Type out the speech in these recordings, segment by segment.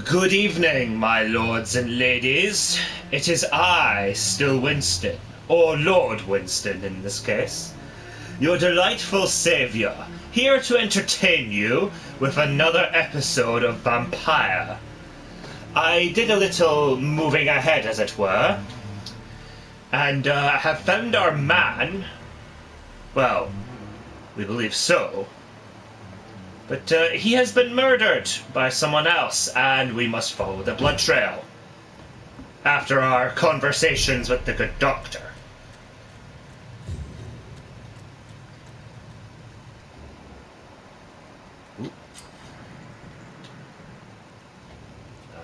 Good evening, my lords and ladies. It is I, still Winston, or Lord Winston in this case, your delightful savior, here to entertain you with another episode of Vampyr. I did a little moving ahead, as it were, and have found our man. Well, we believe so. But he has been murdered by someone else, and we must follow the blood trail after our conversations with the good doctor. Ooh.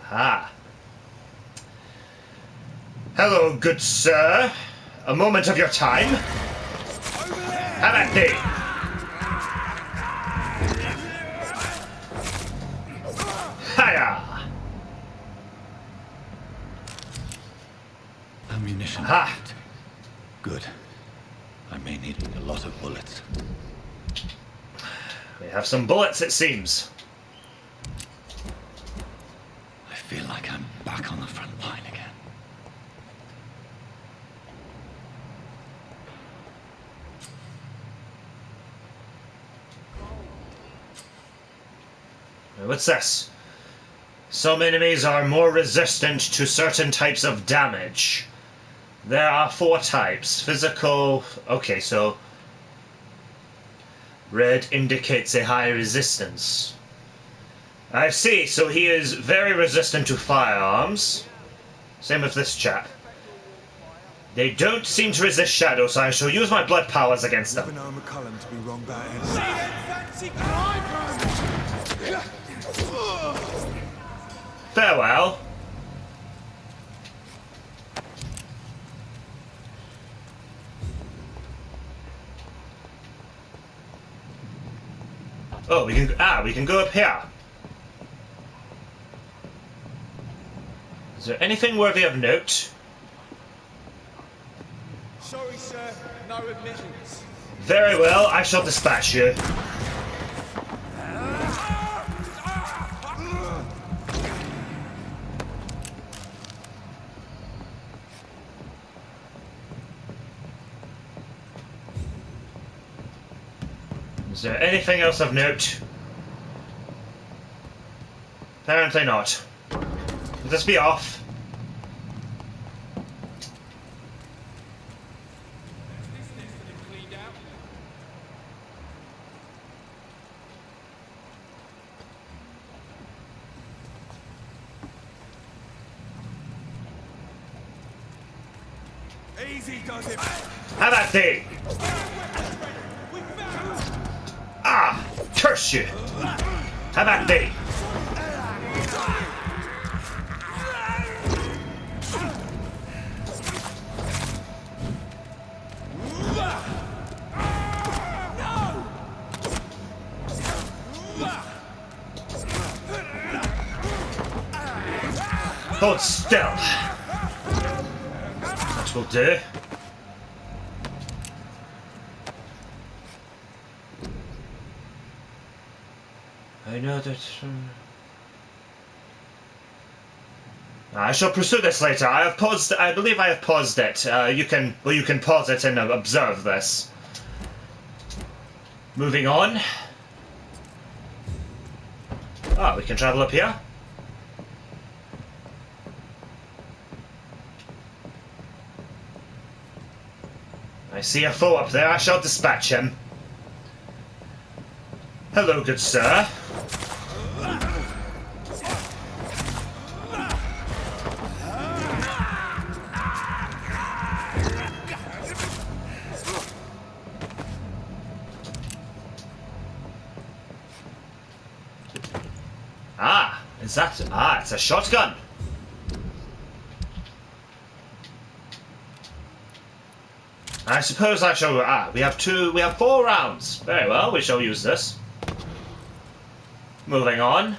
Aha. Hello, good sir. A moment of your time. Have at thee. Hiya! Ammunition. Ha! Good. I may need a lot of bullets. We have some bullets, it seems. I feel like I'm back on the front line again. What's this? Some enemies are more resistant to certain types of damage. There are 4 types. Physical... Okay, so... Red indicates a high resistance. I see, so he is very resistant to firearms. Same with this chap. They don't seem to resist shadow, so I shall use my blood powers against them. Never known McCullum to be wrong about anything. Farewell. Oh, we can go up here. Is there anything worthy of note? Sorry, sir. No admittance. Very well, I shall dispatch you. Is there anything else of note? Apparently not. Let us be off. Easy does it. Have at thee! Ah! Curse you! Have at thee! Hold still. That will do. I know that... I shall pursue this later. I have paused. I believe I have paused it. You can pause it and observe this. Moving on. Ah, we can travel up here. I see a foe up there. I shall dispatch him. Hello, good sir. Ah, is that... Ah, it's a shotgun. I suppose I shall... Ah, we have 4 rounds. Very well, we shall use this. Moving on.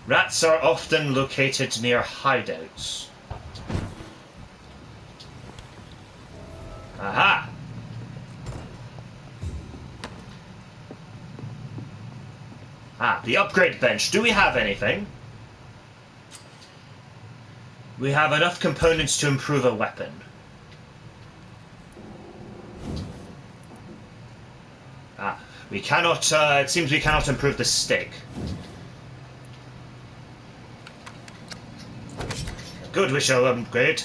Rats are often located near hideouts. Aha! Ah, the upgrade bench. Do we have anything? We have enough components to improve a weapon. Ah, we cannot, it seems we cannot improve the stick. Good, we shall upgrade.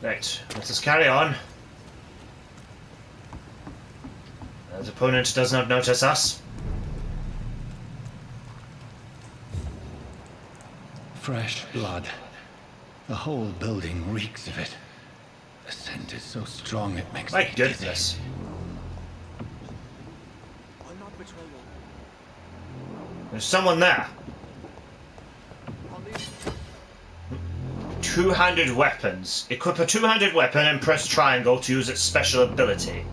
Right, let us carry on. The opponent does not notice us. Fresh blood. The whole building reeks of it. The scent is so strong it makes My me goodness. I'll not betray you. There's someone there. Two-handed weapons. Equip a two-handed weapon and press triangle to use its special ability.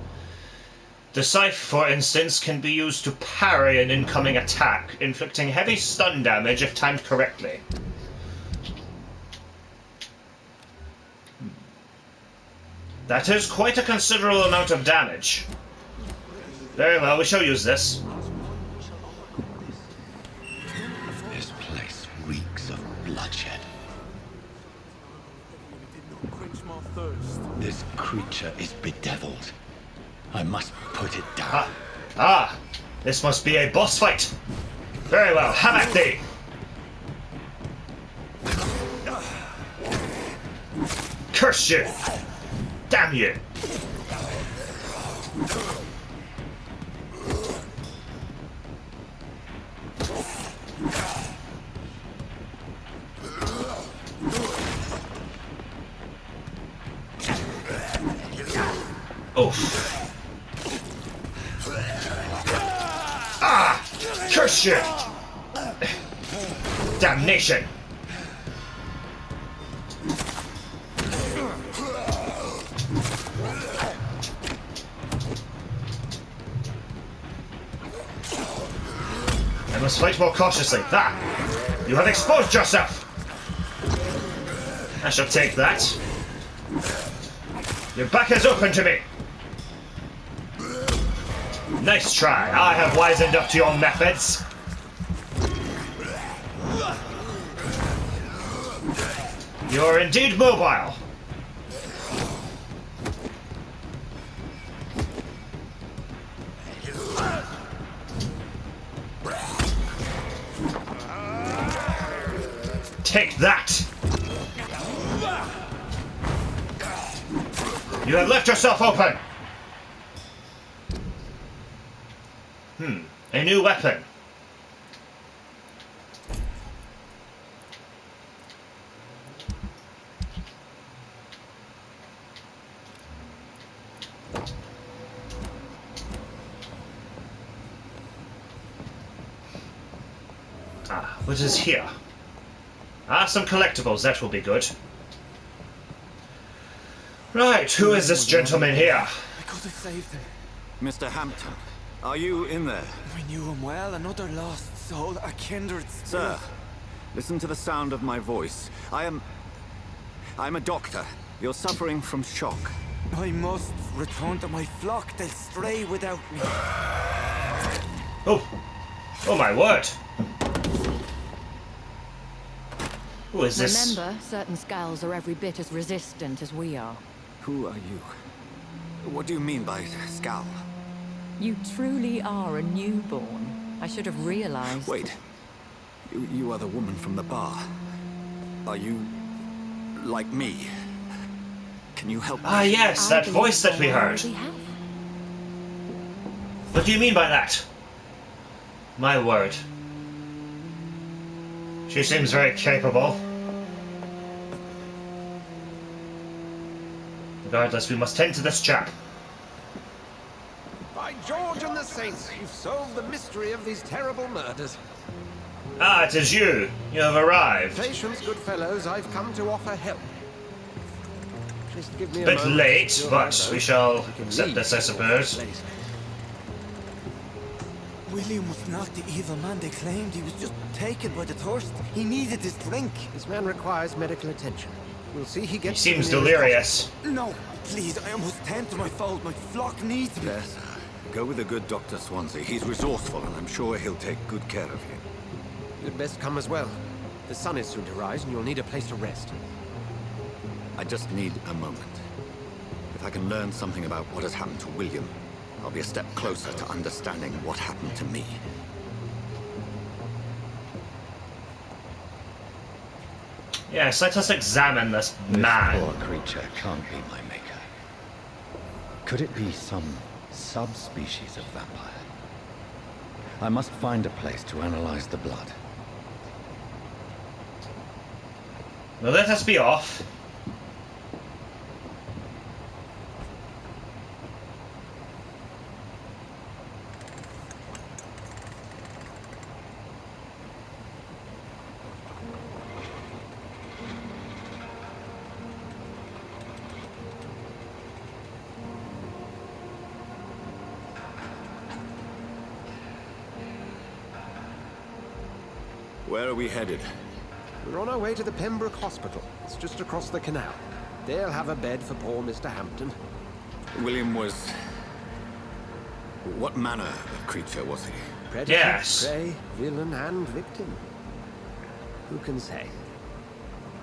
The scythe, for instance, can be used to parry an incoming attack, inflicting heavy stun damage if timed correctly. That is quite a considerable amount of damage. Very well, we shall use this. This place reeks of bloodshed. Quench my thirst. This creature is bedeviled. I must put it down. Ah, this must be a boss fight. Very well, have at thee. Curse you! Damn you! Oof. Ah! Curse you! Damnation! I must fight more cautiously. That! You have exposed yourself! I shall take that. Your back is open to me! Nice try. I have wisened up to your methods. You're indeed mobile. Take that! You have left yourself open! A new weapon. Ah, what is here? Ah, some collectibles, that will be good. Right, who is this gentleman here? I could have saved him. Mr. Hampton, are you in there? We knew him well, another lost soul, a kindred spirit. Sir, listen to the sound of my voice. I'm a doctor. You're suffering from shock. I must return to my flock. They'll stray without me. Oh! Oh my word! Who is this? Remember, certain skulls are every bit as resistant as we are. Who are you? What do you mean by scowl? You truly are a newborn. I should have realized. Wait. You are the woman from the bar. Are you like me? Can you help me? Ah yes, that voice that we heard. What do you mean by that? My word. She seems very capable. Regardless, we must tend to this chap. By George and the Saints, you've solved the mystery of these terrible murders. Ah, it is you. You have arrived. Patience, good fellows, I've come to offer help. Just give me a Bit moment. late, You'll but have we those. shall You can accept leave this, I before suppose. it's late. William was not the evil man they claimed. He was just taken by the thirst. He needed this drink. This man requires medical attention. We'll see he He gets... seems to the nearest delirious. No, please, I almost tend to my fault. My flock needs me. Yes, go with the good Dr. Swansea. He's resourceful, and I'm sure he'll take good care of you. hospital. You'd best come as well. The sun is soon to rise, and you'll need a place to rest. I just need a moment. If I can learn something about what has happened to William, I'll be a step closer to understanding what happened to me. Yes, let us examine this man. This poor creature can't be my maker. Could it be some subspecies of vampire? I must find a place to analyze the blood. Now let us be off. Where are we headed? We're on our way to the Pembroke Hospital. It's just across the canal. They'll have a bed for poor Mr. Hampton. William was... What manner of creature was he? Predator, Yes. prey, villain, and victim. Who can say?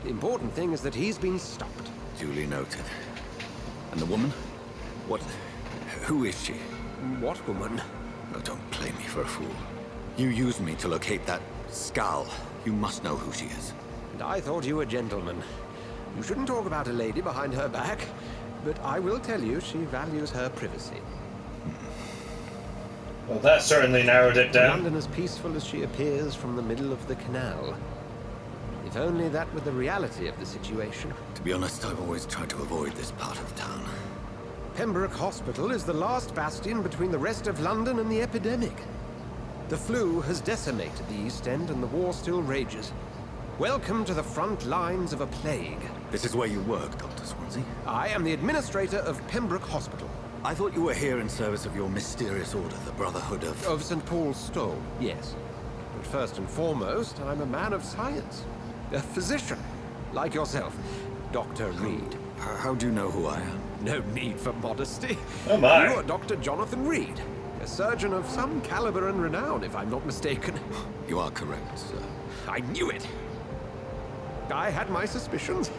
The important thing is that he's been stopped. Duly noted. And the woman? What... Who is she? What woman? Oh, don't play me for a fool. You used me to locate that skull. You must know who she is. And I thought you a gentleman. You shouldn't talk about a lady behind her back, but I will tell you she values her privacy. Well, that certainly narrowed it down. London as peaceful as she appears from the middle of the canal. If only that were the reality of the situation. To be honest, I've always tried to avoid this part of town. Pembroke Hospital is the last bastion between the rest of London and the epidemic. The flu has decimated the East End and the war still rages. Welcome to the front lines of a plague. This is where you work, Dr. Swansea? I am the administrator of Pembroke Hospital. I thought you were here in service of your mysterious order, the Brotherhood of... Of St. Paul's Stole, yes. But first and foremost, I'm a man of science. A physician, like yourself, Dr. Reid. How do you know who I am? No need for modesty. Oh my. You are Dr. Jonathan Reid, a surgeon of some caliber and renown, if I'm not mistaken. You are correct, sir. I knew it! I had my suspicions.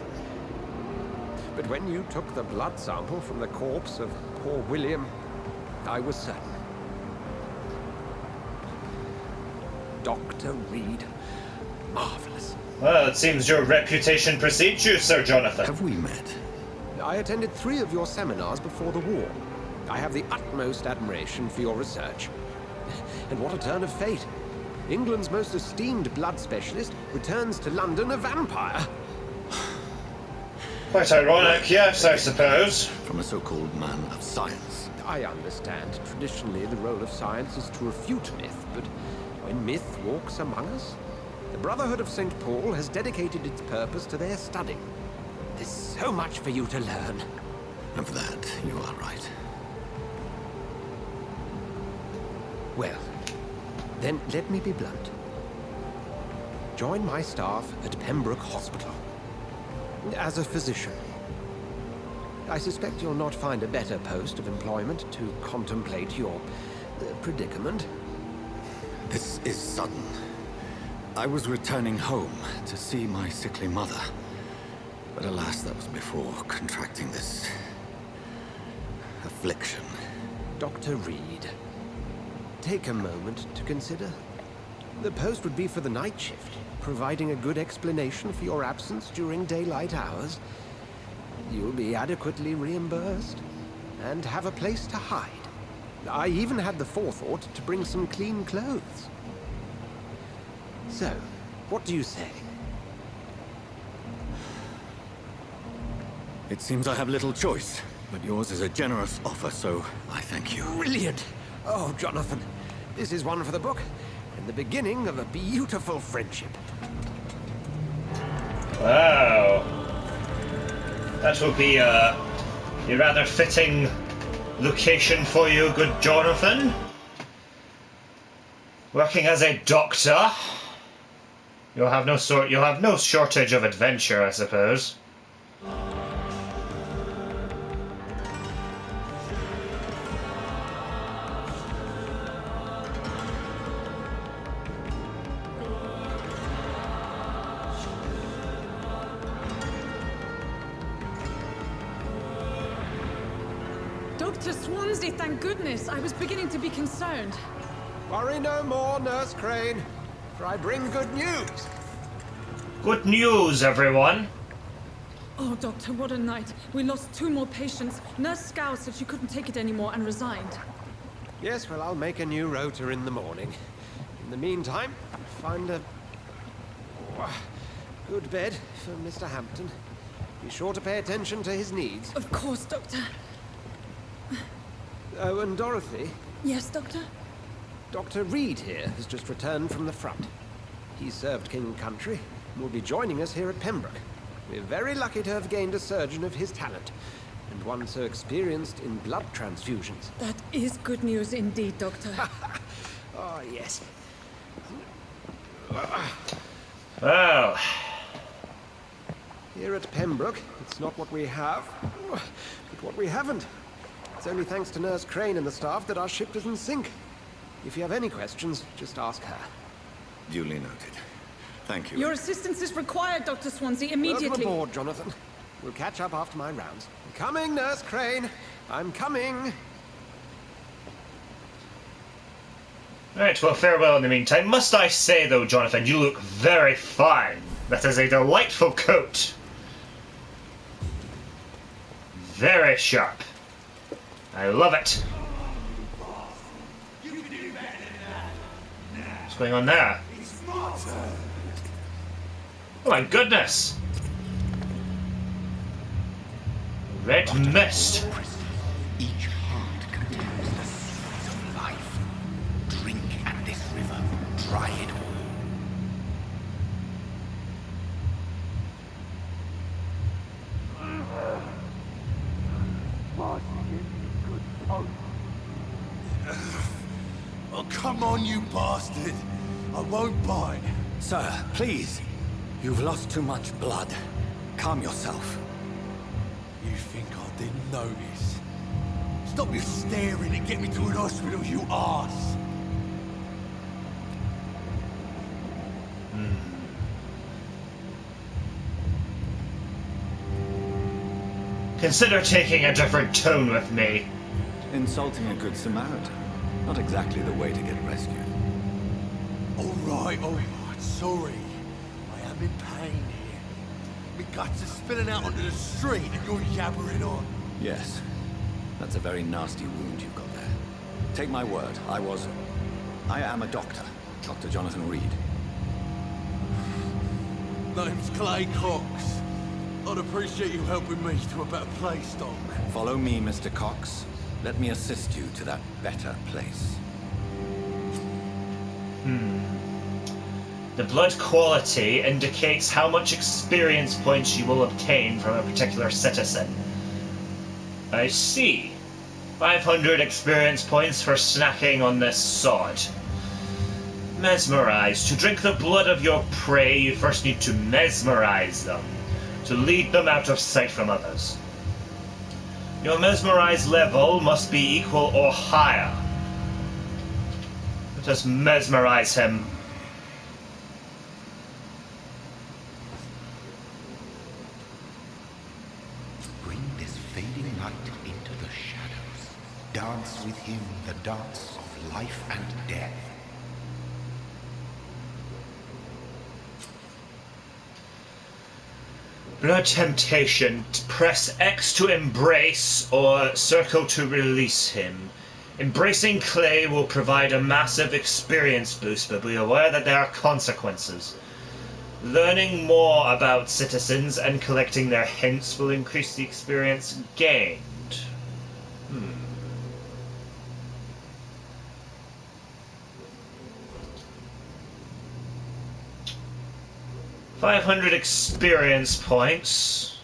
But when you took the blood sample from the corpse of poor William, I was certain. Dr. Reid. Marvelous. Well, it seems your reputation precedes you, Sir Jonathan. Have we met? I attended 3 of your seminars before the war. I have the utmost admiration for your research. And what a turn of fate. England's most esteemed blood specialist returns to London a vampire. Quite ironic, yes, I suppose. From a so-called man of science. I understand. Traditionally, the role of science is to refute myth, but when myth walks among us, the Brotherhood of St. Paul has dedicated its purpose to their study. There's so much for you to learn. And for that, you are right. Well, then let me be blunt. Join my staff at Pembroke Hospital. As a physician. I suspect you'll not find a better post of employment to contemplate your predicament. This is sudden. I was returning home to see my sickly mother. But alas, that was before contracting this... affliction. Dr. Reid, take a moment to consider. The post would be for the night shift, providing a good explanation for your absence during daylight hours. You'll be adequately reimbursed, and have a place to hide. I even had the forethought to bring some clean clothes. So, what do you say? It seems I have little choice, but yours is a generous offer, so I thank you. Brilliant! Oh, Jonathan, this is one for the book, and the beginning of a beautiful friendship. Wow. That will be a rather fitting location for you, good Jonathan. Working as a doctor, you'll have no shortage of adventure, I suppose. Dr. Swansea, thank goodness. I was beginning to be concerned. Worry no more, Nurse Crane, for I bring good news. Good news, everyone. Oh, Doctor, what a night. We lost 2 more patients. Nurse Scow said she couldn't take it anymore and resigned. Yes, well, I'll make a new rota in the morning. In the meantime, find a good bed for Mr. Hampton. Be sure to pay attention to his needs. Of course, Doctor. Oh, and Dorothy, Yes, Doctor? Dr. Reid here has just returned from the front. He served King and Country and will be joining us here at Pembroke. We're very lucky to have gained a surgeon of his talent, and one so experienced in blood transfusions. That is good news indeed, Doctor. Oh, yes. Well, Here at Pembroke, it's not what we have, but what we haven't. It's only thanks to Nurse Crane and the staff that our ship doesn't sink. If you have any questions, just ask her. Duly noted. Thank you. Your assistance is required, Dr. Swansea, immediately. Welcome aboard, Jonathan. We'll catch up after my rounds. I'm coming, Nurse Crane. I'm coming. right, well, farewell in the meantime. Must I say, though, Jonathan, you look very fine. That is a delightful coat. Very sharp. I love it. What's going on there? Oh my goodness! Red mist. Each heart contains the seeds of life. Drink at this river, try it all. Oh, come on, you bastard. I won't bite. Sir, please. You've lost too much blood. Calm yourself. You think I didn't notice? Stop your staring and get me to an hospital, you arse. Consider taking a different tone with me. Insulting a good Samaritan. Not exactly the way to get rescued. All right, sorry. I am in pain here. My guts are spilling out onto the street and you're yabbering on. Yes. That's a very nasty wound you've got there. Take my word, I am a doctor. Dr. Jonathan Reid. Name's Clay Cox. I'd appreciate you helping me to a better place, Doc. Follow me, Mr. Cox. Let me assist you to that better place. The blood quality indicates how much experience points you will obtain from a particular citizen. I see. 500 experience points for snacking on this sod. Mesmerize. To drink the blood of your prey, you first need to mesmerize them, to lead them out of sight from others. Your mesmerize level must be equal or higher. Let us mesmerize him. Bring this fading light into the shadows. Dance with him the dance of life and death. Blood temptation. Press X to embrace or circle to release him. Embracing Clay will provide a massive experience boost, but be aware that there are consequences. Learning more about citizens and collecting their hints will increase the experience gained. 500 experience points.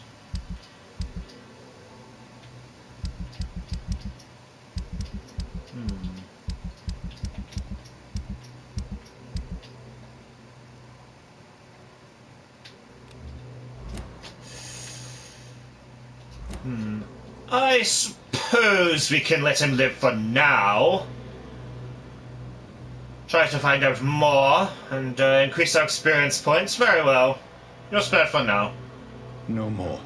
I suppose we can let him live for now. Try to find out more and increase our experience points. Very well. You're spared for now. No more.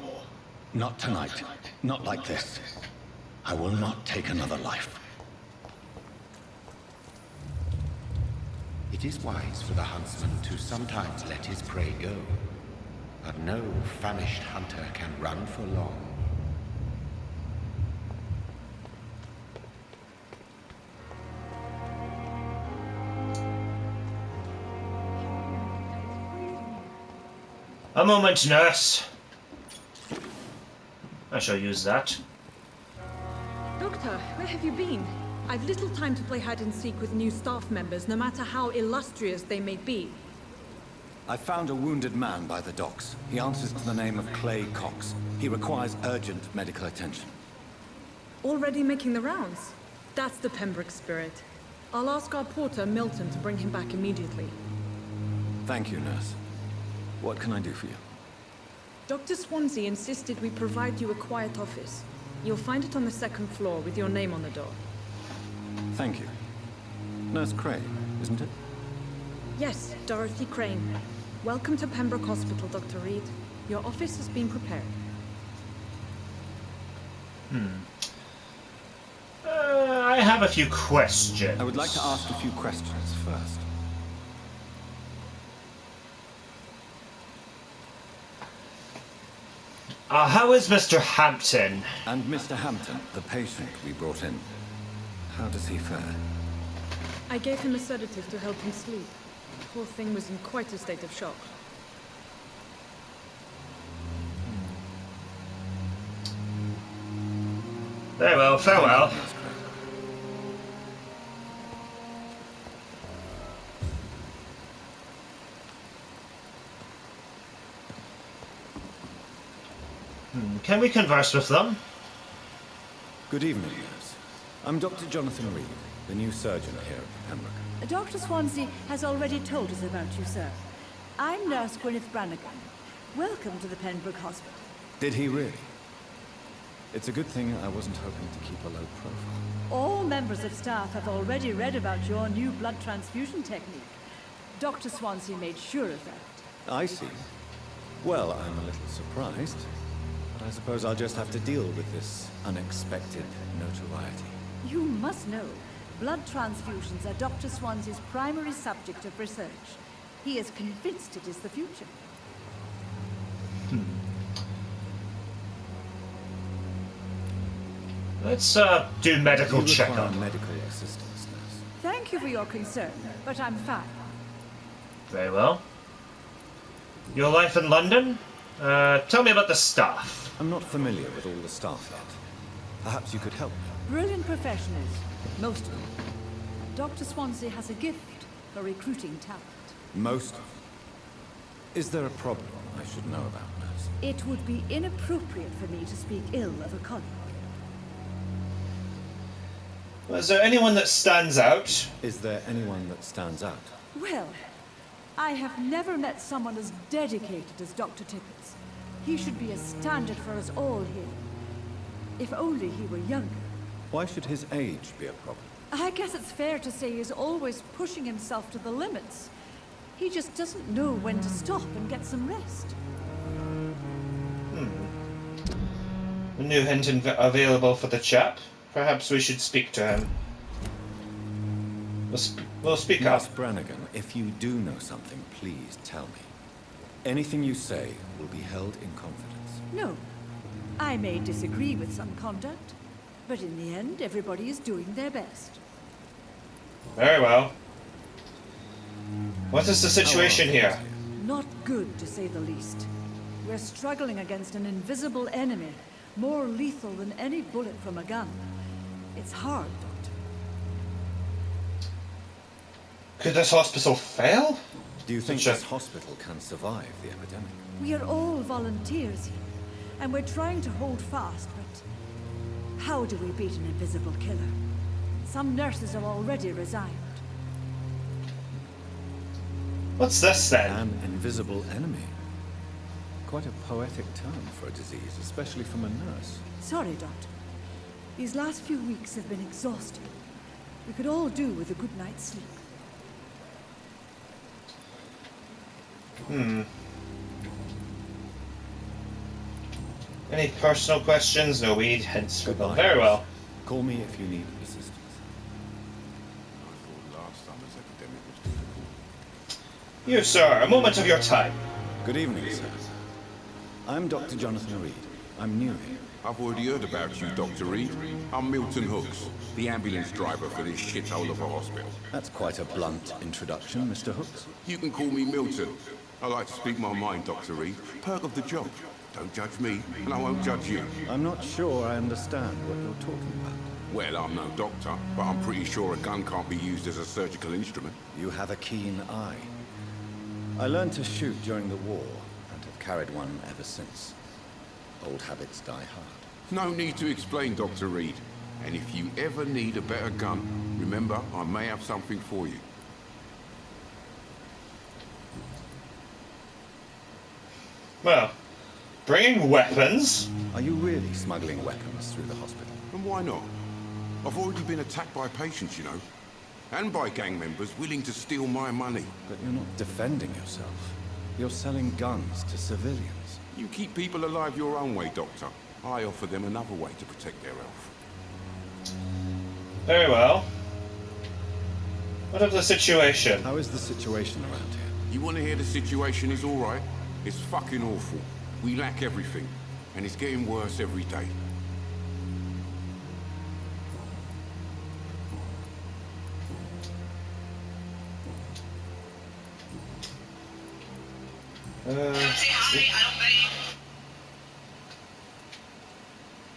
Not tonight. Not like this. I will not take another life. It is wise for the huntsman to sometimes let his prey go. But no famished hunter can run for long. A moment, nurse. I shall use that. Doctor, where have you been? I've little time to play hide and seek with new staff members, no matter how illustrious they may be. I found a wounded man by the docks. He answers to the name of Clay Cox. He requires urgent medical attention. Already making the rounds? That's the Pembroke spirit. I'll ask our porter, Milton, to bring him back immediately. Thank you, nurse. What can I do for you? Dr. Swansea insisted we provide you a quiet office. You'll find it on the second floor with your name on the door. Thank you. Nurse Crane, isn't it? Yes, Dorothy Crane. Welcome to Pembroke Hospital, Dr. Reid. Your office has been prepared. I have a few questions. I would like to ask a few questions first. How is Mr. Hampton? And Mr. Hampton, the patient we brought in. How does he fare? I gave him a sedative to help him sleep. The poor thing was in quite a state of shock. Very well, farewell. Can we converse with them? Good evening, nurse. I'm Dr. Jonathan Reid, the new surgeon here at Pembroke. Dr. Swansea has already told us about you, sir. I'm Nurse Gwyneth Brannigan. Welcome to the Pembroke Hospital. Did he really? It's a good thing I wasn't hoping to keep a low profile. All members of staff have already read about your new blood transfusion technique. Dr. Swansea made sure of that. I see. Well, I'm a little surprised. But I suppose I'll just have to deal with this unexpected notoriety. You must know, blood transfusions are Dr. Swansea's primary subject of research. He is convinced it is the future. Let's do medical checkup. Medical assistance, nurse. Thank you for your concern, but I'm fine. Very well. Your life in London? Tell me about the staff. I'm not familiar with all the staff yet. Perhaps you could help. Brilliant professionals, most of them. Dr. Swansea has a gift for recruiting talent. Most of them. Is there a problem I should know about, nurse? It would be inappropriate for me to speak ill of a colleague. Is there anyone that stands out? Is there anyone that stands out? Well, I have never met someone as dedicated as Dr. Tippett. He should be a standard for us all here. If only he were younger. Why should his age be a problem? I guess it's fair to say he's always pushing himself to the limits. He just doesn't know when to stop and get some rest. A new hint available for the chap. Perhaps we should speak to him. We'll speak up. Miss Brannigan, if you do know something, please tell me. Anything you say will be held in confidence. No. I may disagree with some conduct, but in the end, everybody is doing their best. Very well. What is the situation here? Not good, to say the least. We're struggling against an invisible enemy, more lethal than any bullet from a gun. It's hard, Doctor. Could this hospital fail? Do you think this hospital can survive the epidemic? We are all volunteers here, and we're trying to hold fast, but how do we beat an invisible killer? Some nurses have already resigned. What's this then? An invisible enemy. quite a poetic term for a disease, especially from a nurse. Sorry, Doctor. These last few weeks have been exhausting. We could all do with a good night's sleep. Any personal questions? No weed, hence for them. Goodbye. Very well. Call me if you need assistance. I thought last summer's epidemic was difficult. You, sir, a moment of your time. Good evening, sir. I'm Dr. Jonathan Reid. I'm new here. I've already heard about you, Dr. Reid. I'm Milton Hooks, the ambulance driver for this shithole of a hospital. That's quite a blunt introduction, Mr. Hooks. You can call me Milton. I like to speak my mind, Dr. Reid. Perk of the job. Don't judge me, and I won't judge you. I'm not sure I understand what you're talking about. Well, I'm no doctor, but I'm pretty sure a gun can't be used as a surgical instrument. You have a keen eye. I learned to shoot during the war, and have carried one ever since. Old habits die hard. No need to explain, Dr. Reid. And if you ever need a better gun, remember, I may have something for you. Well, bringing weapons? Are you really smuggling weapons through the hospital? And why not? I've already been attacked by patients, you know. And by gang members willing to steal my money. But you're not defending yourself. You're selling guns to civilians. You keep people alive your own way, Doctor. I offer them another way to protect their health. Very well. What of the situation? How is the situation around here? You want to hear the situation is all right? It's fucking awful. We lack everything. And it's getting worse every day.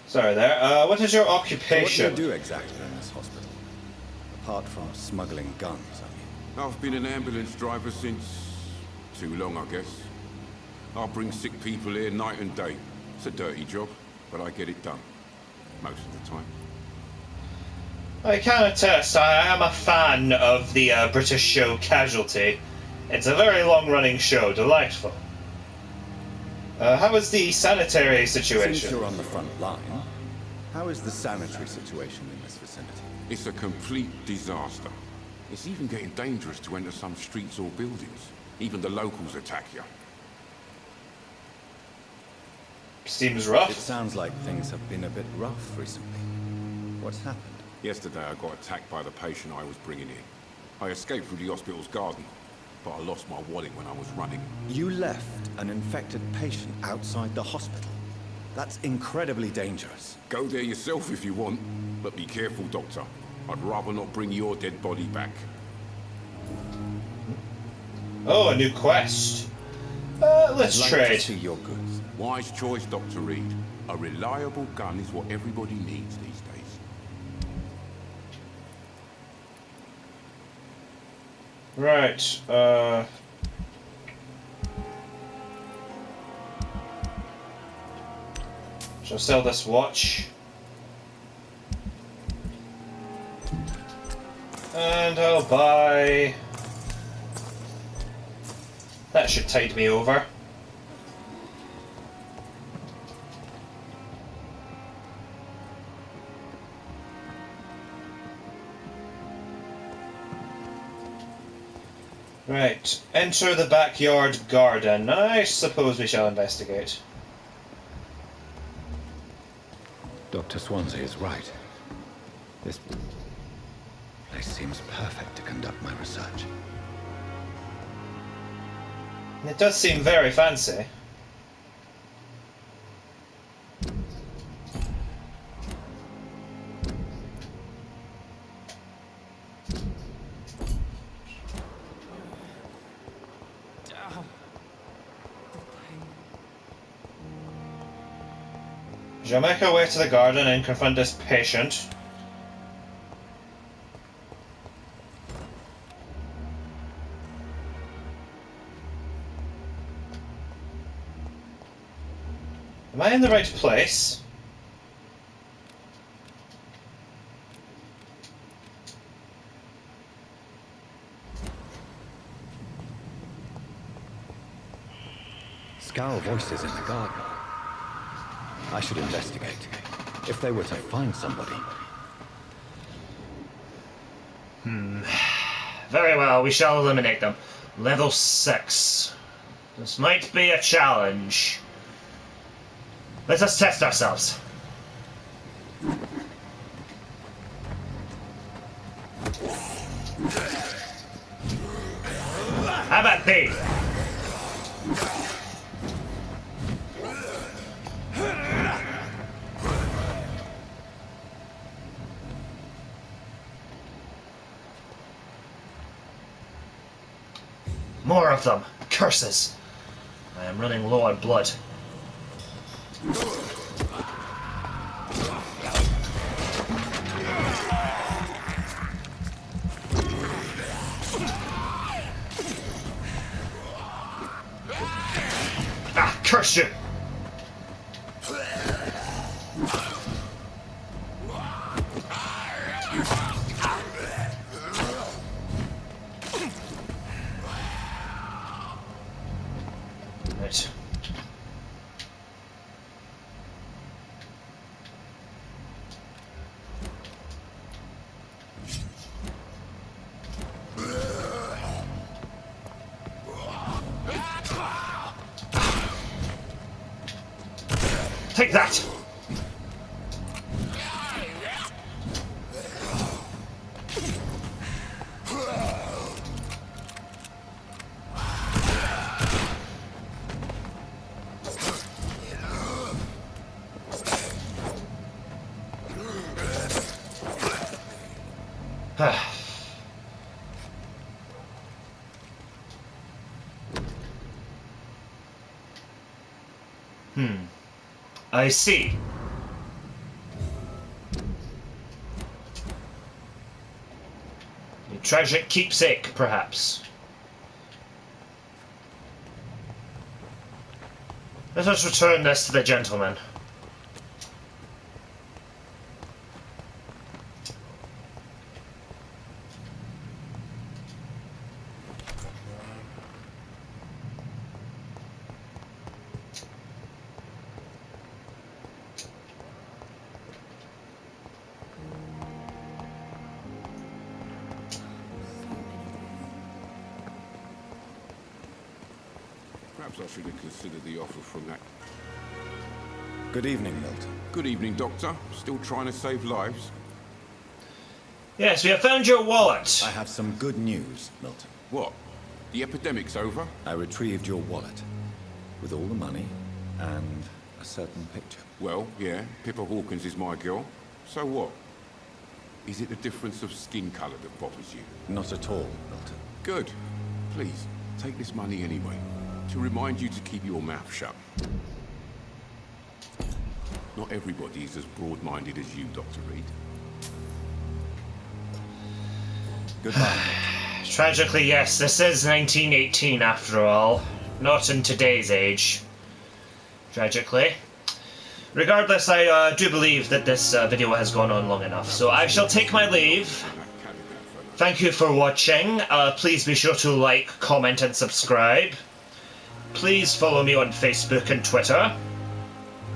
Sorry there. What is your So occupation? what do you do exactly in this hospital? Apart from smuggling guns, I mean. I've been an ambulance driver since... too long, I guess. I bring sick people here night and day. It's a dirty job, but I get it done. Most of the time. I can attest, I am a fan of the British show Casualty. It's a very long-running show, delightful. How is the sanitary situation? Since you're on the front line, how is the sanitary situation in this vicinity? It's a complete disaster. It's even getting dangerous to enter some streets or buildings. Even the locals attack you. Seems rough. It sounds like things have been a bit rough recently. What's happened? Yesterday I got attacked by the patient I was bringing in. I escaped through the hospital's garden, but I lost my wallet when I was running. You left an infected patient outside the hospital. That's incredibly dangerous. Go there yourself if you want, but be careful, Doctor. I'd rather not bring your dead body back. Oh, a new quest. Let's I'd like trade. to see your goods. Wise choice, Dr. Reid. A reliable gun is what everybody needs these days. Right, shall sell this watch. And I'll buy... That should tide me over. Right, enter the backyard garden. I suppose we shall investigate. Dr. Swansea is right. This place seems perfect to conduct my research. It does seem very fancy. Shall make our way to the garden and confront this patient. Am I in the right place? Scowl voices in the garden. I should investigate. If they were to find somebody. Very well, we shall eliminate them. Level 6. This might be a challenge. Let us test ourselves. How about thee? More of them. Curses. I am running low on blood. Ah, curse you! Right. Take that! I see. A tragic keepsake, perhaps. Let us return this to the gentleman. Perhaps I should have considered the offer from that. Good evening, Milton. Good evening, Doctor. Still trying to save lives? Yes, we have found your wallet. I have some good news, Milton. What? The epidemic's over? I retrieved your wallet. With all the money and a certain picture. Well, yeah, Pippa Hawkins is my girl. So what? Is it the difference of skin colour that bothers you? Not at all, Milton. Good. Please, take this money anyway. To remind you to keep your mouth shut. Not everybody is as broad-minded as you, Dr. Reid. Goodbye. Tragically, yes, this is 1918 after all. Not in today's age. Tragically. Regardless, I do believe that this video has gone on long enough, so I shall take my leave. Thank you for watching. Please be sure to like, comment, and subscribe. Please follow me on Facebook and Twitter.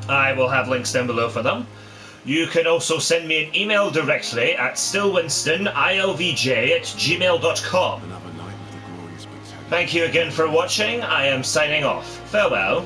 I will have links down below for them. You can also send me an email directly at stillwinstonilvj@gmail.com. Thank you again for watching. I am signing off. Farewell.